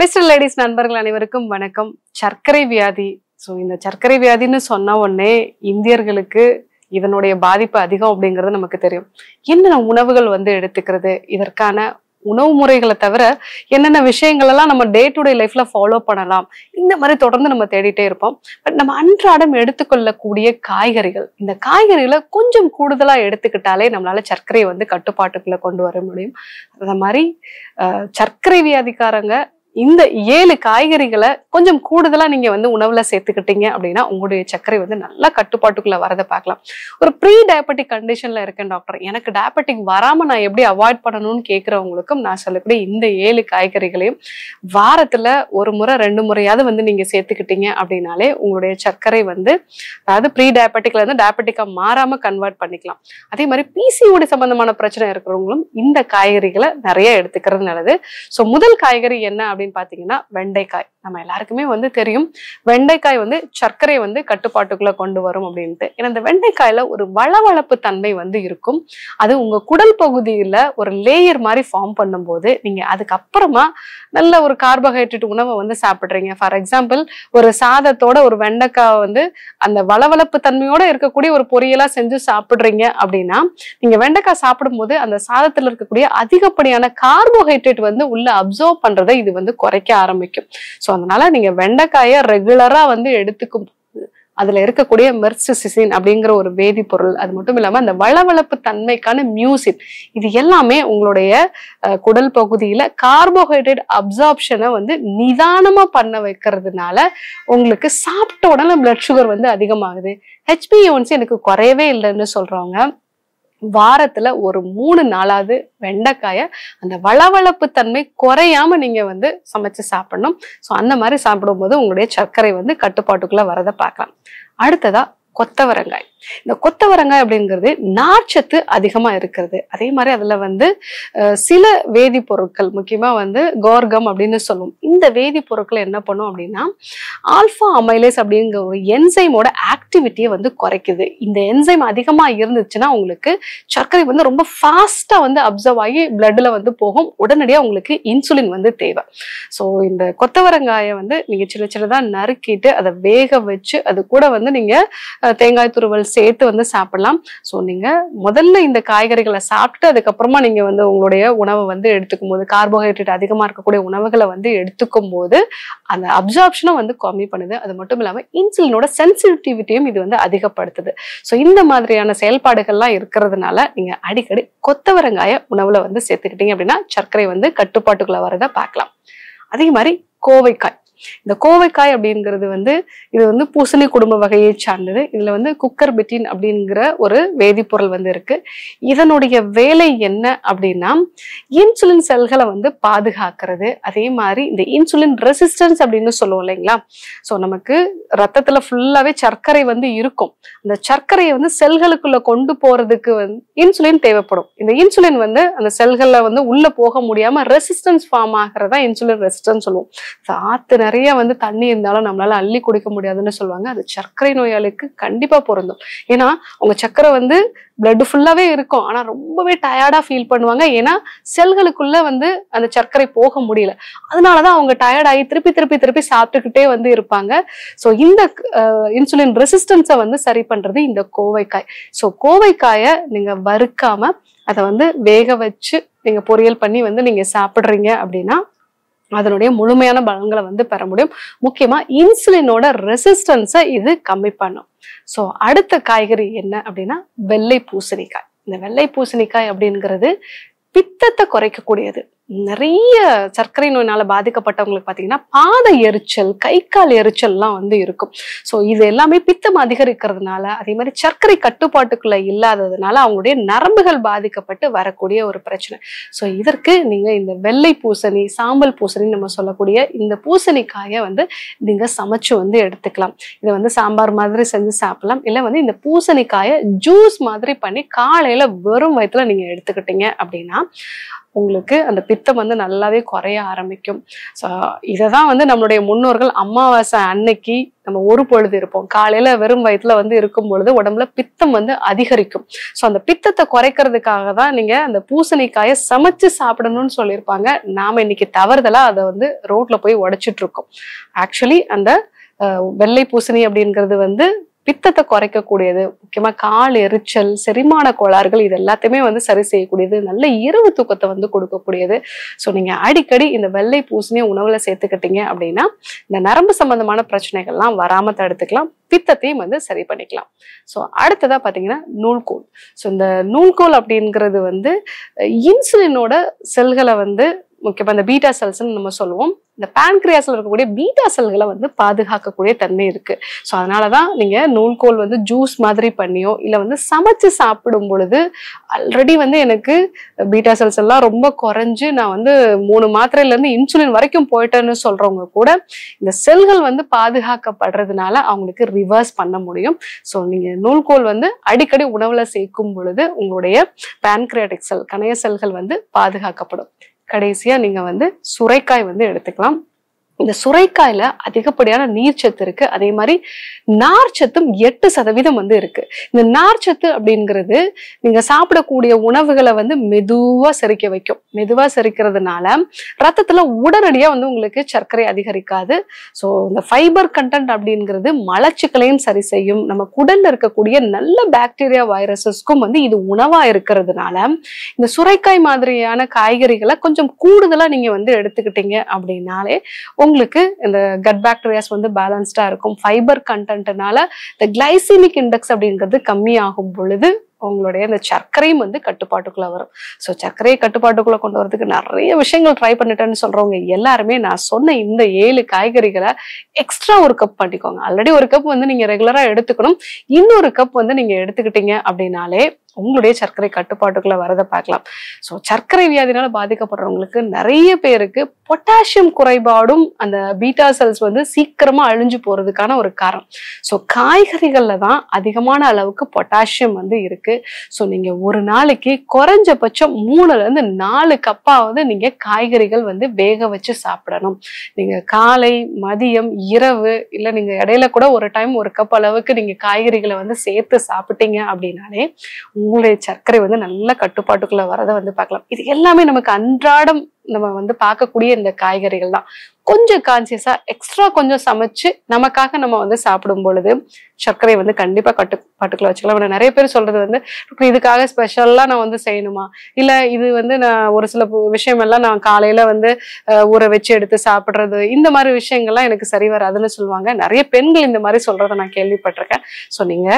Mister ladies நண்பர்கள் அனைவருக்கும் வணக்கம். சர்க்கரை வியாதி. இந்த சர்க்கரை வியாதின்னு சொன்ன உடனே இந்தியர்களுக்கு இதனுடைய பாதிப்பு அதிகம் அப்படிங்கிறது நமக்கு தெரியும். என்னென்ன உணவுகள் எடுத்துக்கிறது, இதற்கான உணவு முறைகளை தவிர என்னென்ன விஷயங்கள் எல்லாம் நம்ம டே டு டே லைஃப்ல ஃபாலோ பண்ணலாம், இந்த மாதிரி தொடர்ந்து நம்ம தேடிட்டே இருப்போம். பட் நம்ம அன்றாடம் எடுத்துக்கொள்ளக்கூடிய காய்கறிகள், இந்த காய்கறிகளை கொஞ்சம் கூடுதலா எடுத்துக்கிட்டாலே நம்மளால சர்க்கரையை கட்டுப்பாட்டுக்குள்ள கொண்டு வர முடியும். அந்த மாதிரி சர்க்கரை வியாதிக்காரங்க இந்த 7 காய்கறிகளை கொஞ்சம் கூடுதலா நீங்க உணவுல சேர்த்துக்கிட்டீங்க அப்படின்னா உங்களுடைய சர்க்கரை நல்லா கட்டுப்பாட்டுக்குள்ள வரதை பார்க்கலாம். ஒரு ப்ரீ டயபெட்டிக் கண்டிஷன்ல இருக்கேன் டாக்டர், எனக்கு டயபெட்டிக் வராம நான் எப்படி அவாய்ட் பண்ணணும்னு கேட்கறவங்களுக்கும் நான் சொல்லக்கூடிய இந்த 7 காய்கறிகளையும் வாரத்துல ஒரு முறை 2 முறையாவது நீங்க சேர்த்துக்கிட்டீங்க அப்படின்னாலே உங்களுடைய சர்க்கரை அதாவது ப்ரீ டயபெட்டிக்ல இருந்து டயபெட்டிக்கா மாறாம கன்வெர்ட் பண்ணிக்கலாம். அதே மாதிரி பிசிஓடி சம்பந்தமான பிரச்சனை இருக்கிறவங்களும் இந்த காய்கறிகளை நிறைய எடுத்துக்கிறது நல்லது. ஸோ முதல் காய்கறி என்ன அப்படின்னு பாத்தீங்கன்னா வெண்டைக்காய். நம்ம எல்லாருக்குமே தெரியும் வெண்டைக்காய் சர்க்கரை கட்டுப்பாட்டுக்குள்ள கொண்டு வரும் அப்படின்ட்டு. ஏன்னா இந்த வெண்டைக்காயில ஒரு வளவளப்பு தன்மை இருக்கும். அது உங்க குடல் பகுதியில ஒரு லேயர் மாதிரி ஃபார்ம் பண்ணும்போது நீங்க அதுக்கப்புறமா நல்ல ஒரு கார்போஹைட்ரேட் உணவை சாப்பிடுறீங்க. ஃபார் எக்ஸாம்பிள் ஒரு சாதத்தோட ஒரு வெண்டைக்காய் அந்த வளவளப்பு தன்மையோட இருக்கக்கூடிய ஒரு பொரியலா செஞ்சு சாப்பிடுறீங்க அப்படின்னா நீங்க வெண்டைக்காய் சாப்பிடும் போது அந்த சாதத்துல இருக்கக்கூடிய அதிகப்படியான கார்போஹைட்ரேட் உள்ள அப்சர்வ் பண்றதை இது குறைக்க ஆரம்பிக்கும். சோ அதனால நீங்க வெண்டைக்காயை ரெகுலரா எடுத்துக்கும் அதுல இருக்கக்கூடிய மெர்சிசின் அப்படிங்கிற ஒரு வேதிப்பொருள், அது மட்டும் இல்லாம அந்த வளவளப்பு தன்மைக்கான மியூசின், இது எல்லாமே உங்களுடைய குடல் பகுதியில கார்போஹைட்ரேட் அப்சார்ப்ஷனை நிதானமா பண்ண வைக்கிறதுனால உங்களுக்கு சாப்பிட்ட உடனே பிளட் சுகர் அதிகமாகுது. HbA1c எனக்கு குறையவே இல்லைன்னு சொல்றவங்க வாரத்துல ஒரு 3 நாளாவது வெண்டைக்காய அந்த வளவளப்பு தன்மை குறையாம நீங்க சமைச்சு சாப்பிடணும். ஸோ அந்த மாதிரி சாப்பிடும்போது உங்களுடைய சர்க்கரை கட்டுப்பாட்டுக்குள்ள வரதை பார்க்கலாம். அடுத்ததா கொத்தவரங்காய். இந்த கொத்தவரங்காய் அப்படிங்கிறது நார்ச்சத்து அதிகமா இருக்கிறது. அதே மாதிரி அதுல சில வேதிப்பொருட்கள், முக்கியமா கோர்கம் அப்படின்னு சொல்லுவோம். இந்த வேதிப்பொருட்கள் என்ன பண்ணும் அப்படின்னா ஆல்பா அமைலேஸ் அப்படிங்கிற ஒரு என்சைமோட ஆக்டிவிட்டியை குறைக்குது. இந்த என்சைம் அதிகமா இருந்துச்சுன்னா உங்களுக்கு சர்க்கரை ரொம்ப ஃபாஸ்டா அப்சர்வ் ஆகி பிளட்ல போகும். உடனடியா உங்களுக்கு இன்சுலின் தேவை. ஸோ இந்த கொத்தவரங்காயை நீங்க சின்ன சின்னதா நறுக்கிட்டு அதை வேக வச்சு அது கூட நீங்க தேங்காய் துருவல் சேர்த்து சாப்பிடலாம். ஸோ நீங்க முதல்ல இந்த காய்கறிகளை சாப்பிட்டு அதுக்கப்புறமா நீங்க உங்களுடைய உணவை எடுத்துக்கும் போது, கார்போஹைட்ரேட் அதிகமா இருக்கக்கூடிய உணவுகளை எடுத்துக்கும் போது அந்த அப்சார்ப்ஷனும் கம்மி பண்ணுது. அது மட்டும் இல்லாம இன்சுலினோட சென்சிட்டிவிட்டியும் இது அதிகப்படுத்துது. ஸோ இந்த மாதிரியான செயல்பாடுகள்லாம் இருக்கிறதுனால நீங்க அடிக்கடி கொத்தவரங்காய உணவுல சேர்த்துக்கிட்டீங்க அப்படின்னா சர்க்கரை கட்டுப்பாட்டுக்குள்ள வரதை பார்க்கலாம். அதே மாதிரி கோவைக்காய். இந்த கோவைக்காய் அப்படிங்கிறது இது பூசணி குடும்ப வகையை சார்ந்தது. இதுல குக்கர்பிட்டின் அப்படிங்கிற ஒரு வேதிப்பொருள் இருக்கு. இதனுடைய வேலை என்ன அப்படின்னா இன்சுலின் செல்களை பாதுகாக்கிறது. அதே மாதிரி இந்த இன்சுலின் ரெசிஸ்டன்ஸ் அப்படின்னு சொல்லுவோம் இல்லைங்களா. ஸோ நமக்கு ரத்தத்துல ஃபுல்லாவே சர்க்கரை இருக்கும். அந்த சர்க்கரையை செல்களுக்குள்ள கொண்டு போறதுக்கு இன்சுலின் தேவைப்படும். இந்த இன்சுலின் அந்த செல்கள்ல உள்ள போக முடியாம ரெசிஸ்டன்ஸ் ஃபார்ம் ஆகிறதா இன்சுலின் ரெசிஸ்டன்ஸ் சொல்லுவோம். ஆத்து நிறைய தண்ணி இருந்தாலும் நம்மளால அள்ளி குடிக்க முடியாதுன்னு சொல்லுவாங்க. அது சர்க்கரை நோயாளிக்கு கண்டிப்பா பொருந்தும். ஏன்னா உங்க சர்க்கரை பிளட் ஃபுல்லாவே இருக்கும், ஆனா ரொம்பவே டயர்டா ஃபீல் பண்ணுவாங்க. ஏன்னா செல்களுக்குள்ள அந்த சர்க்கரை போக முடியல. அதனாலதான் அவங்க டயர்ட் ஆகி திருப்பி திருப்பி திருப்பி சாப்பிட்டுக்கிட்டே இருப்பாங்க. ஸோ இந்த இன்சுலின் ரெசிஸ்டன்ஸை சரி பண்றது இந்த கோவைக்காய். ஸோ கோவைக்காயை நீங்க வறுக்காம அதை வேக வச்சு நீங்க பொரியல் பண்ணி நீங்க சாப்பிடுறீங்க அப்படின்னா அதனுடைய முழுமையான பலன்களை பெற முடியும். முக்கியமா இன்சுலினோட ரெசிஸ்டன்ஸை இது கம்மி பண்ணும். ஸோ அடுத்த காய்கறி என்ன அப்படின்னா வெள்ளை பூசணிக்காய். இந்த வெள்ளை பூசணிக்காய் அப்படிங்கிறது பித்தத்தை குறைக்கக்கூடியது. நிறைய சர்க்கரை நோயினால பாதிக்கப்பட்டவங்களுக்கு பாத்தீங்கன்னா பாத எரிச்சல், கை கால் எரிச்சல்லாம் இருக்கும். ஸோ இது எல்லாமே பித்தம் அதிகரிக்கிறதுனால, அதே மாதிரி சர்க்கரை கட்டுப்பாட்டுக்குள்ள இல்லாததுனால அவங்களுடைய நரம்புகள் பாதிக்கப்பட்டு வரக்கூடிய ஒரு பிரச்சனை. ஸோ இதற்கு நீங்க இந்த வெள்ளை பூசணி, சாம்பல் பூசணி நம்ம சொல்லக்கூடிய இந்த பூசணிக்காயை நீங்க சமைச்சு எடுத்துக்கலாம். இதை சாம்பார் மாதிரி செஞ்சு சாப்பிடலாம். இல்ல இந்த பூசணிக்காயை ஜூஸ் மாதிரி பண்ணி காலையில வெறும் வயிற்றுல நீங்க எடுத்துக்கிட்டீங்க அப்படின்னா உங்களுக்கு அந்த பித்தம் வந்து நல்லாவே குறைய ஆரம்பிக்கும். ஸோ இதை தான் வந்து நம்மளுடைய முன்னோர்கள் அமாவாசை அன்னைக்கு நம்ம ஒரு பொழுது இருப்போம், காலையில வெறும் வயிற்றுல வந்து இருக்கும் பொழுது உடம்புல பித்தம் வந்து அதிகரிக்கும். ஸோ அந்த பித்தத்தை குறைக்கிறதுக்காக தான் நீங்க அந்த பூசணிக்காயை சமைச்சு சாப்பிடணும்னு சொல்லியிருப்பாங்க. நாம இன்னைக்கு தவறுதலா அதை வந்து ரோட்ல போய் உடைச்சிட்டு இருக்கோம். ஆக்சுவலி அந்த வெள்ளை பூசணி அப்படிங்கிறது வந்து பித்தத்தை குறைக்கக்கூடியது, முக்கியமா கால் எரிச்சல், செரிமான கோளாறுகள் இது எல்லாத்தையுமே வந்து சரி செய்யக்கூடியது, நல்ல இரவு தூக்கத்தை வந்து கொடுக்கக்கூடியது. ஸோ நீங்க அடிக்கடி இந்த வெள்ளை பூசணியை உணவுல சேர்த்துக்கிட்டீங்க அப்படின்னா இந்த நரம்பு சம்பந்தமான பிரச்சனைகள்லாம் வராம தடுத்துக்கலாம், பித்தத்தையும் வந்து சரி பண்ணிக்கலாம். ஸோ அடுத்ததா பாத்தீங்கன்னா நூல்கோல். ஸோ இந்த நூல்கோல் அப்படிங்கிறது வந்து இன்சுலினோட செல்களை வந்து முக்கியமா இந்த பீட்டா செல்ஸ்ன்னு நம்ம சொல்லுவோம், இந்த பான்கிரியாஸ்ல இருக்கக்கூடிய பீட்டா செல்களை வந்து பாதுகாக்கக்கூடிய தன்மை இருக்கு. ஸோ அதனாலதான் நீங்க நூல்கோல் வந்து ஜூஸ் மாதிரி பண்ணியோ இல்ல வந்து சமைச்சு சாப்பிடும் பொழுது ஆல்ரெடி வந்து எனக்கு பீட்டா செல்ஸ் எல்லாம் ரொம்ப குறைஞ்சு நான் வந்து 3 மாத்திரையில இருந்து இன்சுலின் வரைக்கும் போயிட்டேன்னு சொல்றவங்க கூட இந்த செல்கள் வந்து பாதுகாக்கப்படுறதுனால அவங்களுக்கு ரிவர்ஸ் பண்ண முடியும். ஸோ நீங்க நூல்கோல் வந்து அடிக்கடி உணவுல சேர்க்கும் பொழுது உங்களுடைய பான்கிரியாட்டிக் செல் கணைய செல்கள் வந்து பாதுகாக்கப்படும். கடைசியா நீங்க வந்து சுரைக்காய் வந்து எடுத்துக்கலாம். இந்த சுரைக்காயில அதிகப்படியான நீர்ச்சத்து இருக்கு, அதே மாதிரி நார்ச்சத்தும் 8% வந்து இருக்கு. இந்த நார்ச்சத்து அப்படிங்கிறது நீங்க சாப்பிடக்கூடிய உணவுகளை வந்து மெதுவா செரிக்க வைக்கும். மெதுவா செரிக்கிறதுனால ரத்தத்துல உடனடியா வந்து உங்களுக்கு சர்க்கரை அதிகரிக்காது. ஸோ இந்த ஃபைபர் கண்டென்ட் அப்படிங்கிறது மலச்சிக்கலையும் சரி செய்யும். நம்ம குடல்ல இருக்கக்கூடிய நல்ல பாக்டீரியா வைரஸஸ்க்கும் வந்து இது உணவா இருக்கிறதுனால இந்த சுரைக்காய் மாதிரியான காய்கறிகளை கொஞ்சம் கூடுதலா நீங்க வந்து எடுத்துக்கிட்டீங்க அப்படின்னாலே உங்களுக்கு இந்த கட் பாக்டீரியாஸ் வந்து பேலன்ஸ்டா இருக்கும். ஃபைபர் கண்டென்ட்னால இந்த கிளைசிமிக் இண்டெக்ஸ் அப்படிங்கிறது கம்மியாகும் பொழுது உங்களுடைய இந்த சர்க்கரையும் வந்து கட்டுப்பாட்டுக்குள்ள வரும். ஸோ சர்க்கரையை கட்டுப்பாட்டுக்குள்ள கொண்டு வரதுக்கு நிறைய விஷயங்கள் ட்ரை பண்ணிட்டேன்னு சொல்றவங்க எல்லாருமே நான் சொன்ன இந்த 7 காய்கறிகளை எக்ஸ்ட்ரா ஒரு கப் பண்ணிக்கோங்க. ஆல்ரெடி ஒரு கப் வந்து நீங்க ரெகுலரா எடுத்துக்கணும், இன்னொரு கப் வந்து நீங்க எடுத்துக்கிட்டீங்க அப்படின்னாலே உங்களுடைய சர்க்கரை கட்டுப்பாட்டுக்குள்ள வரதை பார்க்கலாம். ஸோ சர்க்கரை வியாதினால பாதிக்கப்படுறவங்களுக்கு நிறைய பேருக்கு பொட்டாசியம் குறைபாடும் அந்த பீட்டா செல்ஸ் வந்து சீக்கிரமா அழிஞ்சு போறதுக்கான ஒரு காரணம். ஸோ காய்கறிகள்ல தான் அதிகமான அளவுக்கு பொட்டாசியம் வந்து இருக்கு. ஸோ நீங்க ஒரு நாளைக்கு குறைஞ்சபட்சம் 3ல இருந்து 4 கப்பாவது நீங்க காய்கறிகள் வந்து வேக வச்சு சாப்பிடணும். நீங்க காலை, மதியம், இரவு இல்ல நீங்க இடையில கூட ஒரு டைம் 1 கப் அளவுக்கு நீங்க காய்கறிகளை வந்து சேர்த்து சாப்பிட்டீங்க அப்படின்னாலே உங்களுடைய சர்க்கரை வந்து நல்ல கட்டுப்பாட்டுக்குள்ள வரதை வந்து பார்க்கலாம். இது எல்லாமே நமக்கு அன்றாடம் நம்ம வந்து பார்க்கக்கூடிய இந்த காய்கறிகள் தான். கொஞ்சம் கான்சியஸா எக்ஸ்ட்ரா கொஞ்சம் சமைச்சு நமக்காக நம்ம வந்து சாப்பிடும் பொழுது சர்க்கரை வந்து கண்டிப்பா கட்டுப்பாட்டுக்குள்ள வச்சுக்கலாம். நிறைய பேர் சொல்றது வந்து இதுக்காக ஸ்பெஷல்லா நான் வந்து செய்யணுமா, இல்ல இது வந்து நான் ஒரு சில விஷயம் எல்லாம் நான் காலையில வந்து ஊற வச்சு எடுத்து சாப்பிடுறது, இந்த மாதிரி விஷயங்கள்லாம் எனக்கு சரி வராதுன்னு சொல்லுவாங்க. நிறைய பெண்கள் இந்த மாதிரி சொல்றதை நான் கேள்விப்பட்டிருக்கேன். ஸோ நீங்க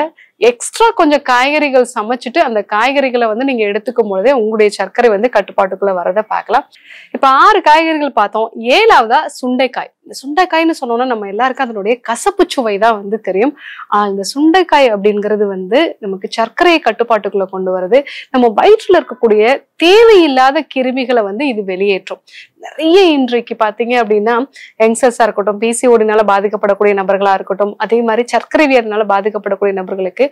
எக்ஸ்ட்ரா கொஞ்சம் காய்கறிகள் சமைச்சிட்டு அந்த காய்கறிகளை வந்து நீங்க எடுத்துக்கும் பொழுதே உங்களுடைய சர்க்கரை வந்து கட்டுப்பாட்டுக்குள்ள வரதை பார்க்கலாம். இப்ப 6 காய்கறிகள் பார்த்தோம். 7வதா சுண்டைக்காய். இந்த சுண்டைக்காய்னு சொன்னோம்னா நம்ம எல்லாருக்கும் அதனுடைய கசப்பு சுவை தான் வந்து தெரியும். இந்த சுண்டைக்காய் அப்படிங்கிறது வந்து நமக்கு சர்க்கரையை கட்டுப்பாட்டுக்குள்ள கொண்டு வருது. நம்ம வயிற்றுல இருக்கக்கூடிய தேவையில்லாத கிருமிகளை வந்து இது வெளியேற்றும். நிறைய இன்றைக்கு பாத்தீங்க அப்படின்னா யங்ஸ்டர்ஸா இருக்கட்டும், பிசிஓடினால பாதிக்கப்படக்கூடிய நபர்களா இருக்கட்டும், அதே மாதிரி சர்க்கரை வியாதினால பாதிக்கப்படக்கூடிய நபர்களுக்கு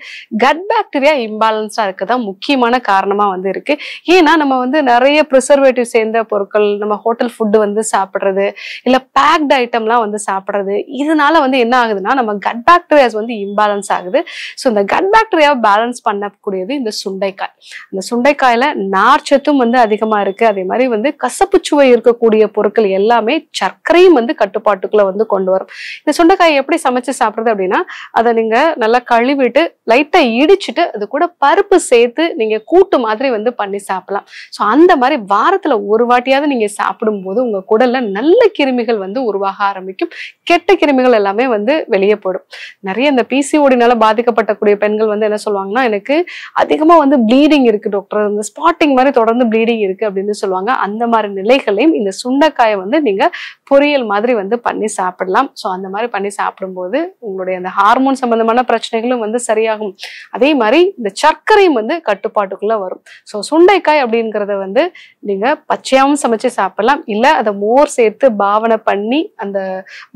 கட் பாக்டீரியா இம்பேலன்ஸா இருக்கதான் முக்கியமான காரணமா வந்து இருக்கு. ஏன்னா நம்ம வந்து நிறைய ப்ரிசர்வேட்டிவ் சேர்ந்த பொருட்கள், நம்ம ஹோட்டல் ஃபுட்டு வந்து சாப்பிடுறது, இல்ல பேக்ட் ஐட்டம்லாம் வந்து சாப்பிடுறது, இதனால வந்து என்ன ஆகுதுன்னா நம்ம கட் பாக்டீரியாஸ் வந்து இம்பேலன்ஸ் ஆகுது. ஸோ இந்த கட் பாக்டீரியாவை பேலன்ஸ் பண்ணக்கூடியது இந்த சுண்டைக்காய். இந்த சுண்டைக்காயில நார்ச்சத்தும் வந்து அதிகமா இருக்கு. அதே மாதிரி வந்து கசப்பு சுவை இருக்கக்கூடிய பொருட்கள் எல்லாமே சர்க்கரையும் வந்து கட்டுப்பாட்டுக்குள்ள வந்து கொண்டு வரும். இந்த சுண்டைக்காயை எப்படி சமைச்சு சாப்பிடுறது அப்படின்னா, அதை நீங்க நல்லா கழுவிட்டு லைட்டா இடிச்சுட்டு அது கூட பருப்பு சேர்த்து நீங்க கூட்டு மாதிரி வந்து பண்ணி சாப்பிடலாம். ஸோ அந்த மாதிரி வாரத்துல ஒரு வாட்டியாவது நீங்க சாப்பிடும் போது உங்க குடல்ல நல்ல கிருமிகள் வந்து உருவாக ஆரம்பிக்கும். கெட்ட கிருமிகள் எல்லாமே வந்து வெளியே போடும். நிறைய இந்த பிசிஓடினால பாதிக்கப்படக்கூடிய பெண்கள் வந்து என்ன சொல்லுவாங்கன்னா, எனக்கு அதிகமா வந்து ப்ளீடிங் இருக்கு டாக்டர், இந்த ஸ்பாட்டிங் மாதிரி தொடர்ந்து ப்ளீடிங் இருக்கு அப்படின்னு சொல்லுவாங்க. அந்த மாதிரி நிலைகளையும் இந்த சுண்டைக்காயை வந்து நீங்க பொரியல் மாதிரி வந்து பண்ணி சாப்பிடலாம். ஸோ அந்த மாதிரி பண்ணி சாப்பிடும்போது உங்களுடைய அந்த ஹார்மோன் சம்பந்தமான பிரச்சனைகளும் வந்து சரியாகும். அதே மாதிரி இந்த சர்க்கரையும் வந்து கட்டுப்பாட்டுக்குள்ள வரும். ஸோ சுண்டைக்காய் அப்படிங்கிறத வந்து நீங்க பச்சையாவும் சமைச்சு சாப்பிடலாம், இல்ல அதை மோர் சேர்த்து பாவனை பண்ணி அந்த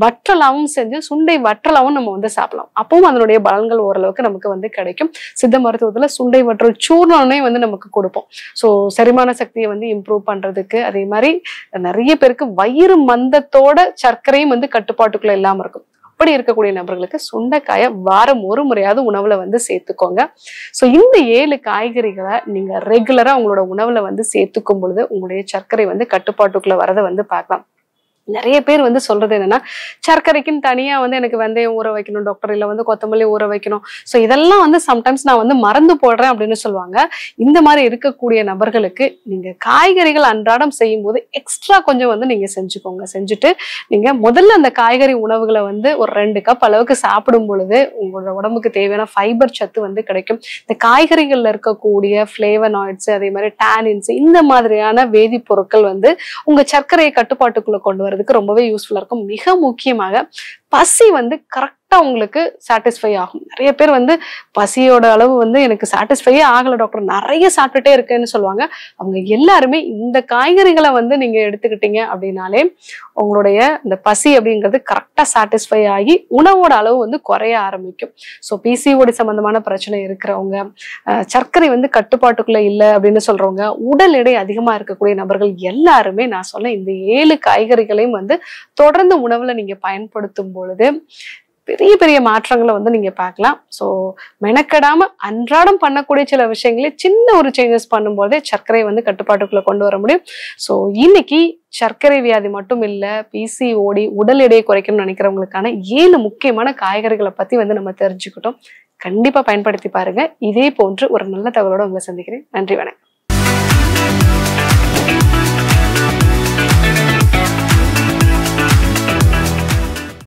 வற்றலாவும் செஞ்சு சுண்டை வற்றலாவும் நம்ம வந்து சாப்பிடலாம். அப்பவும் அதனுடைய பலன்கள் ஓரளவுக்கு நமக்கு வந்து கிடைக்கும். சித்த மருத்துவத்துல சுண்டை வற்றல் சூர்ணமே வந்து நமக்கு கொடுப்போம். ஸோ செரிமான சக்தியை வந்து இம்ப்ரூவ் பண்றதுக்கு, அதே மாதிரி நிறைய பேருக்கு வயிறு மந்தத்தோட சர்க்கரையும் வந்து கட்டுப்பாட்டுக்குள்ள இல்லாம இருக்கும். அப்படி இருக்கக்கூடிய நபர்களுக்கு சுண்டைக்காயை வாரம் ஒரு முறையாவது உணவுல வந்து சேர்த்துக்கோங்க. ஸோ இந்த 7 காய்கறிகளை நீங்க ரெகுலரா உங்களோட உணவுல வந்து சேர்த்துக்கும் பொழுது உங்களுடைய சர்க்கரை வந்து கட்டுப்பாட்டுக்குள்ள வரதை வந்து பார்க்கலாம். நிறைய பேர் வந்து சொல்றது என்னன்னா, சர்க்கரைக்குன்னு தனியா வந்து எனக்கு வெந்தயம் ஊற வைக்கணும் டாக்டர், இல்ல வந்து கொத்தமல்லி ஊற வைக்கணும். ஸோ இதெல்லாம் வந்து சம்டைம்ஸ் நான் வந்து மறந்து போடுறேன் அப்படின்னு சொல்லுவாங்க. இந்த மாதிரி இருக்கக்கூடிய நபர்களுக்கு நீங்க காய்கறிகள் அன்றாடம் செய்யும் போது எக்ஸ்ட்ரா கொஞ்சம் வந்து நீங்க செஞ்சுக்கோங்க. செஞ்சுட்டு நீங்க முதல்ல அந்த காய்கறி உணவுகளை வந்து ஒரு 2 கப் அளவுக்கு சாப்பிடும் பொழுது உங்களோட உடம்புக்கு தேவையான ஃபைபர் சத்து வந்து கிடைக்கும். இந்த காய்கறிகள்ல இருக்கக்கூடிய ஃபிளேவனாய்ட்ஸ், அதே மாதிரி டானின்ஸ், இந்த மாதிரியான வேதிப்பொருட்கள் வந்து உங்க சர்க்கரையை கட்டுப்பாட்டுக்குள்ள கொண்டு வரதுக்கு ரொம்பவே யூஸ்ஃபுல்லா இருக்கும். மிக முக்கியமாக பசி வந்து கரெக்டா உங்களுக்கு சாட்டிஸ்ஃபை ஆகும். நிறைய பேர் வந்து பசியோட அளவு வந்து எனக்கு சாட்டிஸ்ஃபையே ஆகல டாக்டர், நிறைய சாப்பிட்டுட்டே இருக்கேன்னு சொல்லுவாங்க. அவங்க எல்லாருமே இந்த காய்கறிகளை வந்து நீங்க எடுத்துக்கிட்டீங்க அப்படின்னாலே உங்களுடைய இந்த பசி அப்படிங்கிறது கரெக்டா சாட்டிஸ்ஃபை ஆகி உணவோட அளவு வந்து குறைய ஆரம்பிக்கும். ஸோ பிசிஓடி சம்பந்தமான பிரச்சனை இருக்கிறவங்க, சர்க்கரை வந்து கட்டுப்பாட்டுக்குள்ள இல்லை அப்படின்னு சொல்றவங்க, உடல் எடை அதிகமா இருக்கக்கூடிய நபர்கள் எல்லாருமே நான் சொன்ன இந்த 7 காய்கறிகளையும் வந்து தொடர்ந்து உணவுல நீங்க பயன்படுத்தும் பொழுது பெரிய பெரிய மாற்றங்களை வந்து நீங்க பார்க்கலாம். ஸோ மெனக்கெடாம அன்றாடம் பண்ணக்கூடிய சில விஷயங்களே சின்ன ஒரு சேஞ்சஸ் பண்ணும்போதே சர்க்கரை வந்து கட்டுப்பாட்டுக்குள்ள கொண்டு வர முடியும். ஸோ இன்னைக்கு சர்க்கரை வியாதி மட்டும் இல்ல, பிசிஓடி, உடல் எடையை குறைக்கணும்னு நினைக்கிறவங்களுக்கான 7 முக்கியமான காய்கறிகளை பத்தி வந்து நம்ம தெரிஞ்சுக்கிட்டோம். கண்டிப்பா பயன்படுத்தி பாருங்க. இதே போன்று ஒரு நல்ல தகவலோட உங்களை சந்திக்கிறேன். நன்றி, வணக்கம்.